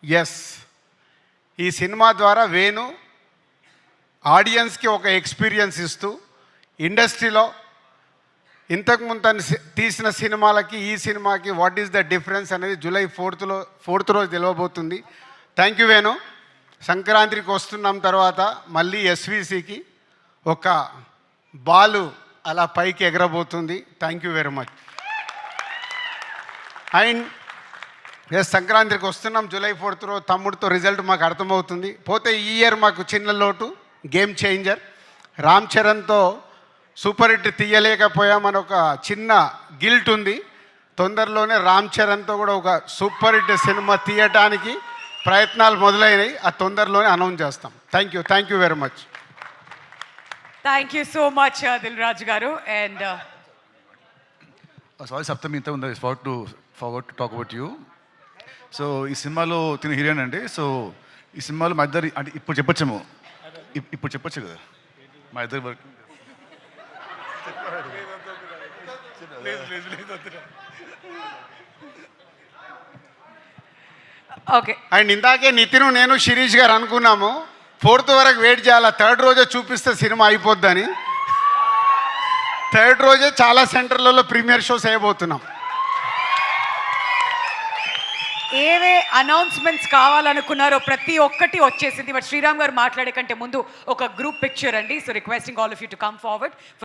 Yes, ఈ cinema ద్వారా వేణు ఆడియన్స్కి ఒక ఎక్స్పీరియన్స్ ఇస్తూ ఇండస్ట్రీలో ఇంతకుముందు తను తీసిన సినిమాలకి ఈ సినిమాకి వాట్ ఈస్ ద డిఫరెన్స్ అనేది జూలై 4th రోజు తెలియబోతుంది. Thank you Venu. సంక్రాంతికి వస్తున్నాం తర్వాత మళ్ళీ ఎస్విసికి ఒక బాలు అలా పైకి ఎగరబోతుంది. Thank you very much. And సంక్రాంతికి వస్తున్నాం జూలై 4th రోజు తమ్ముడితో రిజల్ట్ మాకు అర్థమవుతుంది. పోతే ఈ ఇయర్ మాకు చిన్న లోటు, గేమ్ చేంజర్ రామ్ చరణ్తో సూపర్ హిట్ తీయలేకపోయామని ఒక చిన్న గిల్ట్ ఉంది. తొందరలోనే రామ్ చరణ్తో కూడా ఒక సూపర్ హిట్ సినిమా తీయటానికి ప్రయత్నాలు మొదలైనవి. ఆ తొందరలోనే అనౌన్స్ చేస్తాం. Thank you very much. Thank you so much Dil Raju గారు. అండ్ సారీ సప్తమి, ఇంత ఉంది forward to talk about you. So ఈ సినిమాలో తిన హీరోయిన్ అండి. సో ఈ సినిమాలో మా ఇద్దరు అంటే ఇప్పుడు చెప్పొచ్చేమో, ఇప్పుడు చెప్పొచ్చు కదా మా ఇద్దరు వర్క్. ఓకే. అండ్ ఇందాకే నితిన్ నేను శిరీష్ గారు అనుకున్నాము 4th వరకు వెయిట్ చేయాలా, 3rd రోజే చూపిస్తే సినిమా అయిపోద్దని. 3rd రోజే చాలా సెంటర్లలో ప్రీమియర్ షోస్ వేయబోతున్నాం. ఏవే అనౌన్స్మెంట్స్ కావాలనుకున్నారో ప్రతి ఒక్కటి వచ్చేసింది. బట్ శ్రీరామ్ గారు మాట్లాడే కంటే ముందు ఒక గ్రూప్ పిక్చర్ అండి. So requesting all of you to come forward.